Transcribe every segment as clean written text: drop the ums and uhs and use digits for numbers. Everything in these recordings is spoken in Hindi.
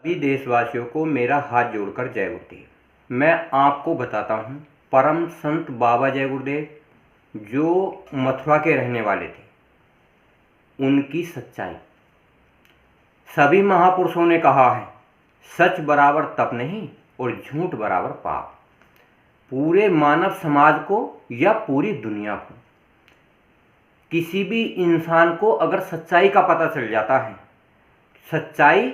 सभी देशवासियों को मेरा हाथ जोड़कर जय गुरुदेव। मैं आपको बताता हूँ परम संत बाबा जय गुरुदेव जो मथुरा के रहने वाले थे, उनकी सच्चाई। सभी महापुरुषों ने कहा है, सच बराबर तप नहीं और झूठ बराबर पाप। पूरे मानव समाज को या पूरी दुनिया को, किसी भी इंसान को अगर सच्चाई का पता चल जाता है, सच्चाई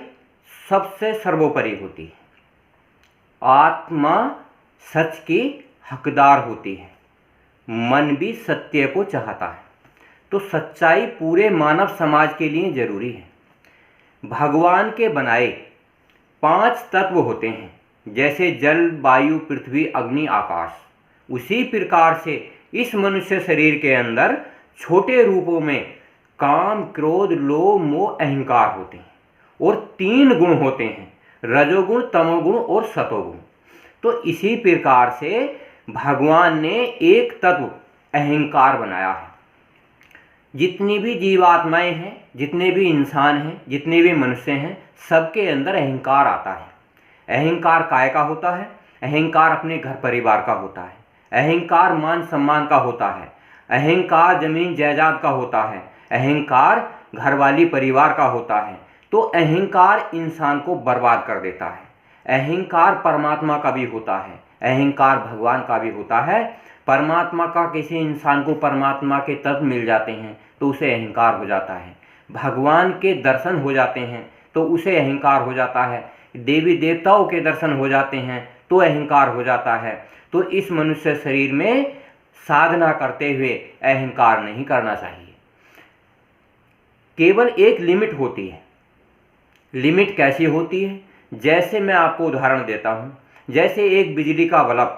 सबसे सर्वोपरि होती है। आत्मा सच की हकदार होती है, मन भी सत्य को चाहता है। तो सच्चाई पूरे मानव समाज के लिए जरूरी है। भगवान के बनाए 5 तत्व होते हैं, जैसे जल, वायु, पृथ्वी, अग्नि, आकाश। उसी प्रकार से इस मनुष्य शरीर के अंदर छोटे रूपों में काम, क्रोध, लोभ, मोह, अहंकार होते हैं और 3 गुण होते हैं, रजोगुण, तमोगुण और सतोगुण। तो इसी प्रकार से भगवान ने एक तत्व अहंकार बनाया है। जितनी भी जीवात्माएं हैं, जितने भी इंसान हैं, जितने भी मनुष्य हैं, सबके अंदर अहंकार आता है। अहंकार काय का होता है? अहंकार अपने घर परिवार का होता है। अहंकार मान सम्मान का होता है। अहंकार जमीन जायदाद का होता है। अहंकार घरवाली परिवार का होता है। तो अहंकार इंसान को बर्बाद कर देता है। अहंकार परमात्मा का भी होता है, अहंकार भगवान का भी होता है। परमात्मा का किसी इंसान को परमात्मा के तत्व मिल जाते हैं तो उसे अहंकार हो जाता है। भगवान के दर्शन हो जाते हैं तो उसे अहंकार हो जाता है। देवी देवताओं के दर्शन हो जाते हैं तो अहंकार हो जाता है। तो इस मनुष्य शरीर में साधना करते हुए अहंकार नहीं करना चाहिए। केवल एक लिमिट होती है। लिमिट कैसी होती है? जैसे मैं आपको उदाहरण देता हूँ, जैसे एक बिजली का बल्ब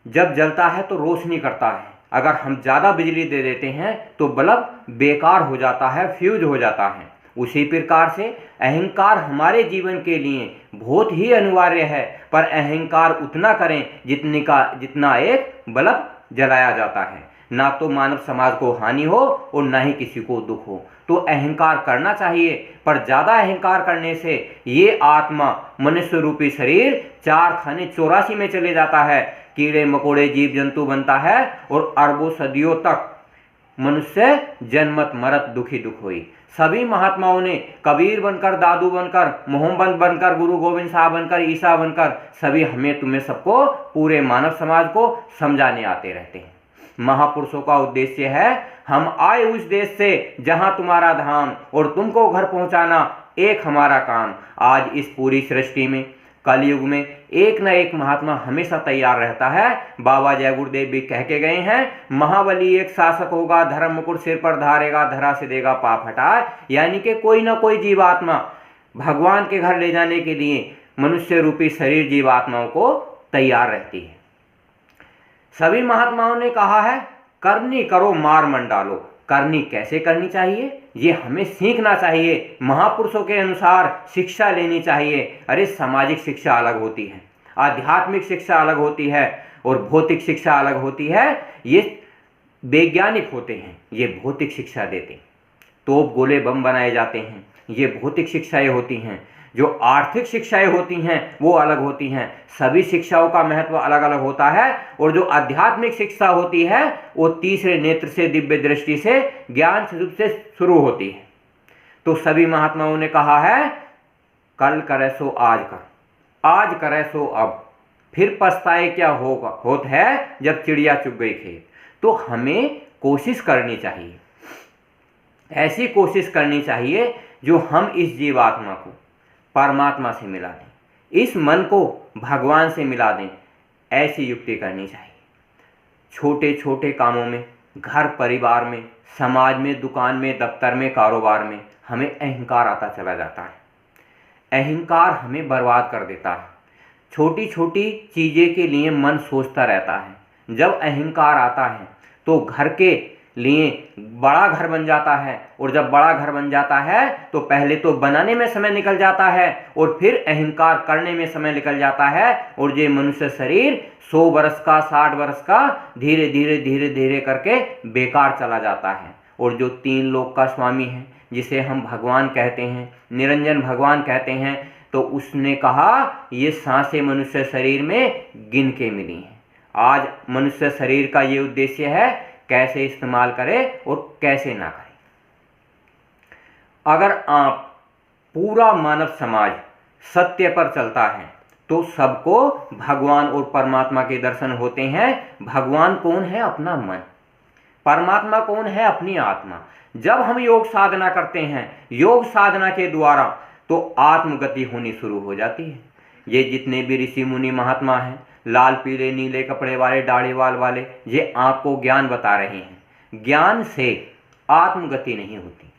जब जलता है तो रोशनी करता है। अगर हम ज़्यादा बिजली दे देते हैं तो बल्ब बेकार हो जाता है, फ्यूज हो जाता है। उसी प्रकार से अहंकार हमारे जीवन के लिए बहुत ही अनिवार्य है, पर अहंकार उतना करें जितना एक बल्ब जलाया जाता है। ना तो मानव समाज को हानि हो और ना ही किसी को दुख हो। तो अहंकार करना चाहिए, पर ज़्यादा अहंकार करने से ये आत्मा मनुष्य रूपी शरीर 4 खाने 84 में चले जाता है। कीड़े मकोड़े जीव जंतु बनता है और अरबों सदियों तक मनुष्य जन्मत मरत दुखी दुख हुई। सभी महात्माओं ने कबीर बनकर, दादू बनकर, मोहम्मद बनकर, गुरु गोविंद साहब बनकर, ईसा बनकर, सभी हमें तुम्हें सबको पूरे मानव समाज को समझाने आते रहते हैं। महापुरुषों का उद्देश्य है, हम आए उस देश से जहां तुम्हारा धाम और तुमको घर पहुंचाना एक हमारा काम। आज इस पूरी सृष्टि में, कलयुग में एक न एक महात्मा हमेशा तैयार रहता है। बाबा जय गुरुदेव भी कह के गए हैं, महाबली एक शासक होगा, धर्म मुकुट सिर पर धारेगा, धरा से देगा पाप हटा। यानी कि कोई ना कोई जीवात्मा भगवान के घर ले जाने के लिए मनुष्य रूपी शरीर जीवात्माओं को तैयार रहती है। सभी महात्माओं ने कहा है, करनी करो मार मंडालो। करनी कैसे करनी चाहिए ये हमें सीखना चाहिए। महापुरुषों के अनुसार शिक्षा लेनी चाहिए। अरे सामाजिक शिक्षा अलग होती है, आध्यात्मिक शिक्षा अलग होती है और भौतिक शिक्षा अलग होती है। ये वैज्ञानिक होते हैं, ये भौतिक शिक्षा देते हैं। तोप गोले बम बनाए जाते हैं, ये भौतिक शिक्षाएं होती हैं। जो आर्थिक शिक्षाएं होती हैं वो अलग होती हैं। सभी शिक्षाओं का महत्व अलग अलग होता है। और जो आध्यात्मिक शिक्षा होती है वो तीसरे नेत्र से, दिव्य दृष्टि से, ज्ञान स्वरूप से शुरू होती है। तो सभी महात्माओं ने कहा है, कल करे सो आज कर, आज करे सो अब, फिर पछताए क्या होगा, होत है जब चिड़िया चुग गई खेत। तो हमें कोशिश करनी चाहिए, ऐसी कोशिश करनी चाहिए जो हम इस जीवात्मा को परमात्मा से मिला दें, इस मन को भगवान से मिला दें। ऐसी युक्ति करनी चाहिए। छोटे छोटे कामों में, घर परिवार में, समाज में, दुकान में, दफ्तर में, कारोबार में हमें अहंकार आता चला जाता है। अहंकार हमें बर्बाद कर देता है। छोटी छोटी चीज़ें के लिए मन सोचता रहता है। जब अहंकार आता है तो घर के लिए बड़ा घर बन जाता है, और जब बड़ा घर बन जाता है तो पहले तो बनाने में समय निकल जाता है और फिर अहंकार करने में समय निकल जाता है। और ये मनुष्य शरीर 100 वर्ष का, 60 वर्ष का धीरे धीरे धीरे धीरे करके बेकार चला जाता है। और जो 3 लोक का स्वामी है, जिसे हम भगवान कहते हैं, निरंजन भगवान कहते हैं, तो उसने कहा ये सांसें मनुष्य शरीर में गिन के मिली हैं। आज मनुष्य शरीर का ये उद्देश्य है कैसे इस्तेमाल करें और कैसे ना करें। अगर आप पूरा मानव समाज सत्य पर चलता है तो सबको भगवान और परमात्मा के दर्शन होते हैं। भगवान कौन है? अपना मन। परमात्मा कौन है? अपनी आत्मा। जब हम योग साधना करते हैं, योग साधना के द्वारा, तो आत्मगति होनी शुरू हो जाती है। ये जितने भी ऋषि मुनि महात्मा हैं, लाल पीले नीले कपड़े वाले, दाढ़ी वाल वाले, ये आपको ज्ञान बता रहे हैं। ज्ञान से आत्मगति नहीं होती,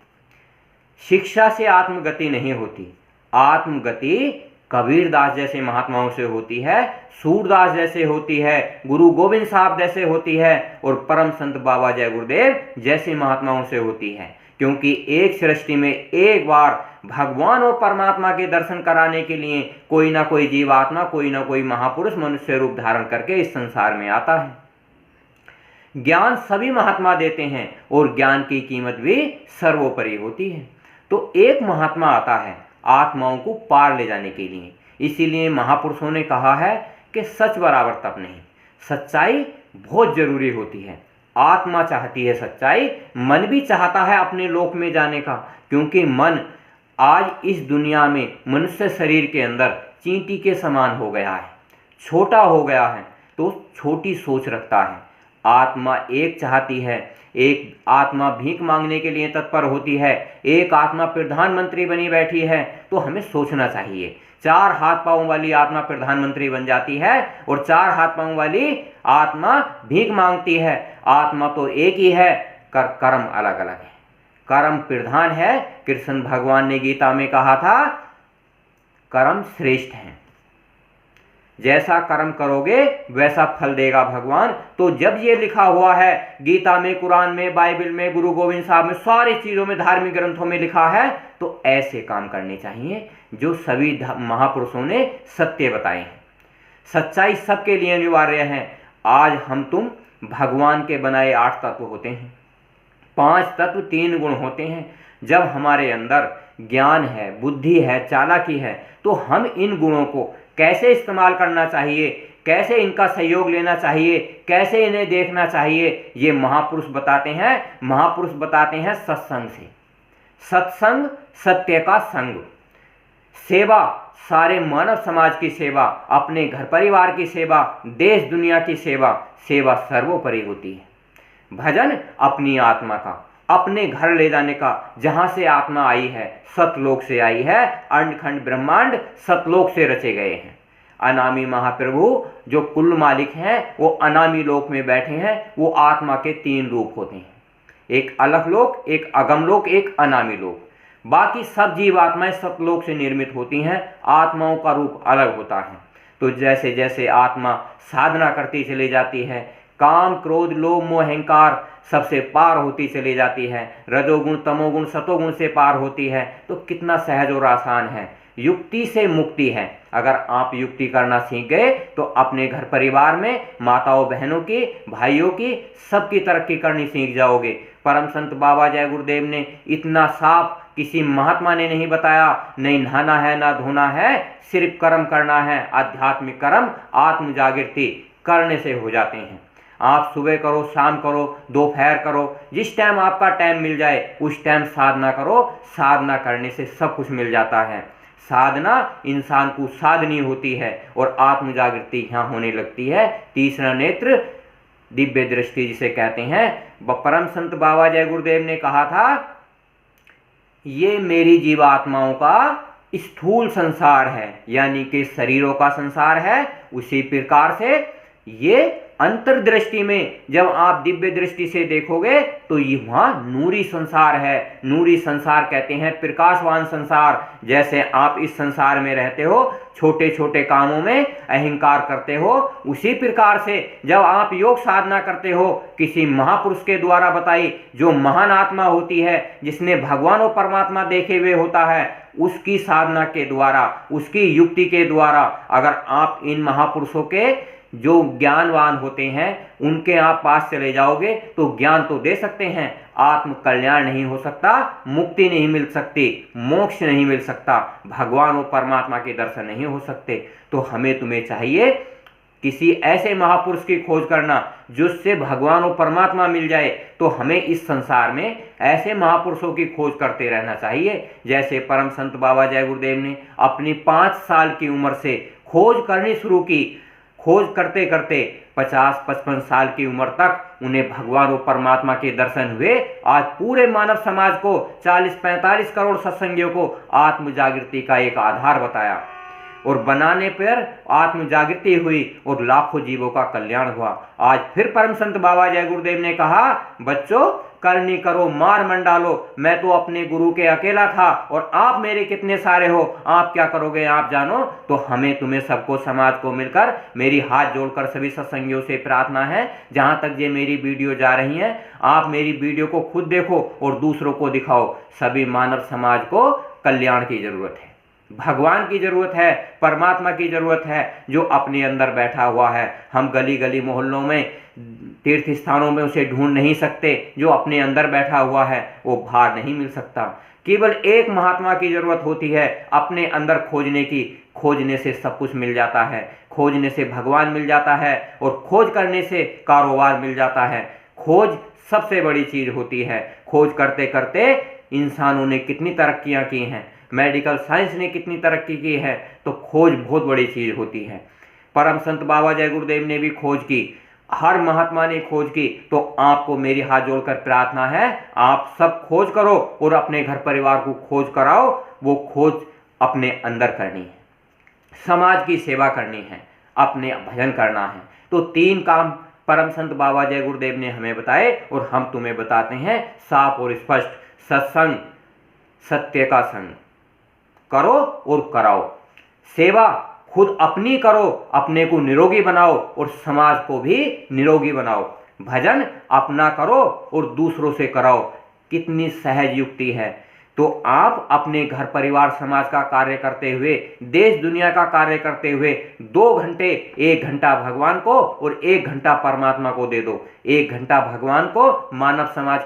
शिक्षा से आत्मगति नहीं होती। आत्मगति कबीरदास जैसे महात्माओं से होती है, सूरदास जैसे होती है, गुरु गोविंद साहब जैसे होती है, और परम संत बाबा जय गुरुदेव जैसे महात्माओं से होती है। क्योंकि एक सृष्टि में एक बार भगवान और परमात्मा के दर्शन कराने के लिए कोई ना कोई जीवात्मा, कोई ना कोई महापुरुष मनुष्य रूप धारण करके इस संसार में आता है। ज्ञान सभी महात्मा देते हैं और ज्ञान की कीमत भी सर्वोपरि होती है। तो एक महात्मा आता है आत्माओं को पार ले जाने के लिए। इसीलिए महापुरुषों ने कहा है कि सच बराबर तप नहीं, सच्चाई बहुत जरूरी होती है। आत्मा चाहती है सच्चाई, मन भी चाहता है अपने लोक में जाने का, क्योंकि मन आज इस दुनिया में मनुष्य शरीर के अंदर चींटी के समान हो गया है, छोटा हो गया है, तो छोटी सोच रखता है। आत्मा एक चाहती है, एक आत्मा भीख मांगने के लिए तत्पर होती है, एक आत्मा प्रधानमंत्री बनी बैठी है। तो हमें सोचना चाहिए। 4 हाथ पांव वाली आत्मा प्रधानमंत्री बन जाती है और 4 हाथ पांव वाली आत्मा भीख मांगती है। आत्मा तो एक ही है, कर्म अलग अलग है। कर्म प्रधान है। कृष्ण भगवान ने गीता में कहा था कर्म श्रेष्ठ है, जैसा कर्म करोगे वैसा फल देगा भगवान। तो जब ये लिखा हुआ है गीता में, कुरान में, बाइबल में, गुरु गोविंद साहब में, सारी चीज़ों में, धार्मिक ग्रंथों में लिखा है, तो ऐसे काम करने चाहिए जो सभी महापुरुषों ने सत्य बताए हैं। सच्चाई सबके लिए अनिवार्य है। आज हम तुम भगवान के बनाए 8 तत्व होते हैं, 5 तत्व 3 गुण होते हैं। जब हमारे अंदर ज्ञान है, बुद्धि है, चालाकी है, तो हम इन गुणों को कैसे इस्तेमाल करना चाहिए, कैसे इनका सहयोग लेना चाहिए, कैसे इन्हें देखना चाहिए, ये महापुरुष बताते हैं। महापुरुष बताते हैं सत्संग से। सत्संग सत्य का संग, सेवा, सारे मानव समाज की सेवा, अपने घर परिवार की सेवा, देश दुनिया की सेवा, सेवा सर्वोपरि होती है। भजन अपनी आत्मा का, अपने घर ले जाने का, जहां से आत्मा आई है, सतलोक से आई है। अंडखंड ब्रह्मांड सतलोक से रचे गए हैं। अनामी महाप्रभु जो कुल मालिक हैं, वो अनामी लोक में बैठे हैं। वो आत्मा के 3 रूप होते हैं, एक अलग लोक, एक अगम लोक, एक अनामी लोक। बाकी सब जीवात्माएं सतलोक से निर्मित होती हैं। आत्माओं का रूप अलग होता है। तो जैसे जैसे आत्मा साधना करती चली जाती है, काम, क्रोध, लोभ, मोह, अहंकार सबसे पार होती चली जाती है, रजोगुण, तमोगुण, सतोगुण से पार होती है, तो कितना सहज और आसान है। युक्ति से मुक्ति है। अगर आप युक्ति करना सीख गए तो अपने घर परिवार में माताओं बहनों की, भाइयों की, सबकी तरक्की करनी सीख जाओगे। परम संत बाबा जय गुरुदेव ने इतना साफ किसी महात्मा ने नहीं बताया। नहीं नहाना है, ना धोना है, सिर्फ कर्म करना है। आध्यात्मिक कर्म, आत्म जागृति करने से हो जाते हैं। आप सुबह करो, शाम करो, दोपहर करो, जिस टाइम आपका टाइम मिल जाए उस टाइम साधना करो। साधना करने से सब कुछ मिल जाता है। साधना इंसान को साधनी होती है और आत्म जागृति यहाँ होने लगती है। तीसरा नेत्र, दिव्य दृष्टि जिसे कहते हैं। परम संत बाबा जय गुरुदेव ने कहा था, ये मेरी जीवात्माओं का स्थूल संसार है, यानी कि शरीरों का संसार है। उसी प्रकार से ये अंतर्दृष्टि में जब आप दिव्य दृष्टि से देखोगे तो ये वहाँ नूरी संसार है। नूरी संसार कहते हैं प्रकाशवान संसार। जैसे आप इस संसार में रहते हो, छोटे छोटे कामों में अहंकार करते हो, उसी प्रकार से जब आप योग साधना करते हो, किसी महापुरुष के द्वारा बताई जो महान आत्मा होती है, जिसने भगवान और परमात्मा देखे हुए होता है, उसकी साधना के द्वारा, उसकी युक्ति के द्वारा अगर आप इन महापुरुषों के जो ज्ञानवान होते हैं उनके आप पास चले जाओगे तो ज्ञान तो दे सकते हैं, आत्म कल्याण नहीं हो सकता, मुक्ति नहीं मिल सकती, मोक्ष नहीं मिल सकता, भगवान और परमात्मा के दर्शन नहीं हो सकते। तो हमें तुम्हें चाहिए किसी ऐसे महापुरुष की खोज करना जिससे भगवान और परमात्मा मिल जाए। तो हमें इस संसार में ऐसे महापुरुषों की खोज करते रहना चाहिए। जैसे परम संत बाबा जय गुरुदेव ने अपनी 5 साल की उम्र से खोज करनी शुरू की। खोज करते करते 50-55 साल की उम्र तक उन्हें भगवान और परमात्मा के दर्शन हुए। आज पूरे मानव समाज को 40-45 करोड़ सत्संगियों को आत्म जागृति का एक आधार बताया और बनाने पर आत्म जागृति हुई और लाखों जीवों का कल्याण हुआ। आज फिर परम संत बाबा जय गुरुदेव ने कहा, बच्चों करनी करो मार मंडालो, मैं तो अपने गुरु के अकेला था और आप मेरे कितने सारे हो, आप क्या करोगे आप जानो। तो हमें तुम्हें सबको समाज को मिलकर मेरी हाथ जोड़कर सभी सत्संगियों से प्रार्थना है, जहां तक ये मेरी वीडियो जा रही है आप मेरी वीडियो को खुद देखो और दूसरों को दिखाओ। सभी मानव समाज को कल्याण की जरूरत है, भगवान की जरूरत है, परमात्मा की जरूरत है जो अपने अंदर बैठा हुआ है। हम गली गली मोहल्लों में तीर्थ स्थानों में उसे ढूंढ नहीं सकते, जो अपने अंदर बैठा हुआ है वो बाहर नहीं मिल सकता। केवल एक महात्मा की जरूरत होती है अपने अंदर खोजने की। खोजने से सब कुछ मिल जाता है, खोजने से भगवान मिल जाता है और खोज करने से कारोबार मिल जाता है। खोज सबसे बड़ी चीज होती है। खोज करते करते इंसानों ने कितनी तरक्कियां की हैं, मेडिकल साइंस ने कितनी तरक्की की है, तो खोज बहुत बड़ी चीज होती है। परम संत बाबा जय गुरुदेव ने भी खोज की, हर महात्मा ने खोज की। तो आपको मेरी हाथ जोड़कर प्रार्थना है, आप सब खोज करो और अपने घर परिवार को खोज कराओ। वो खोज अपने अंदर करनी है, समाज की सेवा करनी है, अपने भजन करना है। तो 3 काम परम संत बाबा जय गुरुदेव ने हमें बताए और हम तुम्हें बताते हैं साफ और स्पष्ट। सत्संग, सत्य का संग करो और कराओ। सेवा खुद अपनी करो, अपने को निरोगी बनाओ और समाज को भी निरोगी बनाओ। भजन अपना करो और दूसरों से कराओ। कितनी सहज युक्ति है। तो आप अपने घर परिवार समाज का कार्य करते हुए, देश दुनिया का कार्य करते हुए 2 घंटे, 1 घंटा भगवान को और 1 घंटा परमात्मा को दे दो। 1 घंटा भगवान को मानव समाज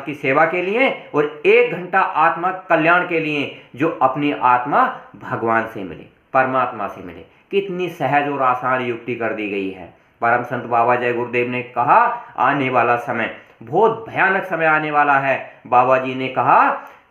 की सेवा के लिए और 1 घंटा आत्मा कल्याण के लिए, जो अपनी आत्मा भगवान से मिले, परमात्मा से मिले। कितनी सहज और आसान युक्ति कर दी गई है। परम संत बाबा जय गुरुदेव ने कहा, आने वाला समय बहुत भयानक समय आने वाला है। बाबा जी ने कहा,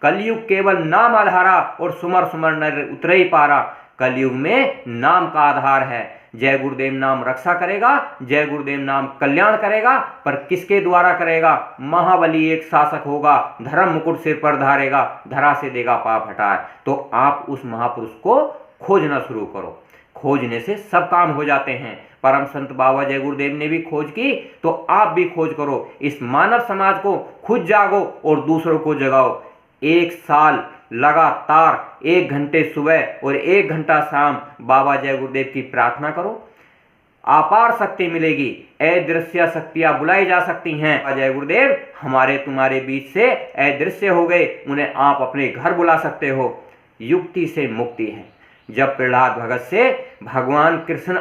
कलयुग केवल नाम आधारा और सुमर सुमर नर उतरे ही पारा। कलयुग में नाम का आधार है। जय गुरुदेव नाम रक्षा करेगा, जय गुरुदेव नाम कल्याण करेगा, पर किसके द्वारा करेगा। महाबली एक शासक होगा, धर्म मुकुट सिर पर धारेगा, धरा से देगा पाप हटाए। तो आप उस महापुरुष को खोजना शुरू करो। खोजने से सब काम हो जाते हैं। परम संत बाबा जय गुरुदेव ने भी खोज की, तो आप भी खोज करो। इस मानव समाज को खुद जागो और दूसरों को जगाओ। 1 साल लगातार 1 घंटे सुबह और 1 घंटा शाम बाबा जय गुरुदेव की प्रार्थना करो। अपार शक्ति मिलेगी। अदृश्य शक्तियां बुलाई जा सकती हैं। जय गुरुदेव हमारे तुम्हारे बीच से अदृश्य हो गए, उन्हें आप अपने घर बुला सकते हो। युक्ति से मुक्ति है। जब प्रहलाद भगत से भगवान कृष्ण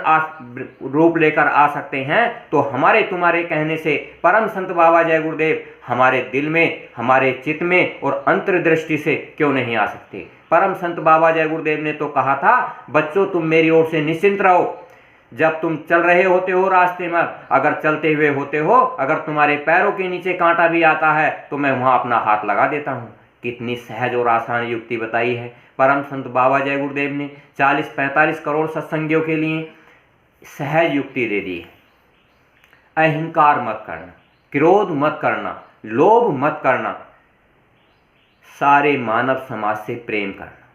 रूप लेकर आ सकते हैं, तो हमारे तुम्हारे कहने से परम संत बाबा जय गुरुदेव हमारे दिल में, हमारे चित्त में और अंतर्दृष्टि से क्यों नहीं आ सकते। परम संत बाबा जय गुरुदेव ने तो कहा था, बच्चों तुम मेरी ओर से निश्चिंत रहो। जब तुम चल रहे होते हो रास्ते में, अगर चलते हुए होते हो, अगर तुम्हारे पैरों के नीचे कांटा भी आता है तो मैं वहां अपना हाथ लगा देता हूं। कितनी सहज और आसान युक्ति बताई है परम संत बाबा जय गुरुदेव ने। 40-45 करोड़ सत्संगियों के लिए सहज युक्ति दे दी है। अहंकार मत करना, क्रोध मत करना, लोभ मत करना, सारे मानव समाज से प्रेम करना।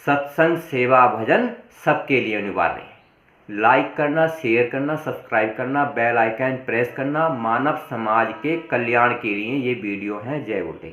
सत्संग, सेवा, भजन सबके लिए अनिवार्य है। लाइक करना, शेयर करना, सब्सक्राइब करना, बेल आइकन प्रेस करना। मानव समाज के कल्याण के लिए ये वीडियो है। जय गुरुदेव।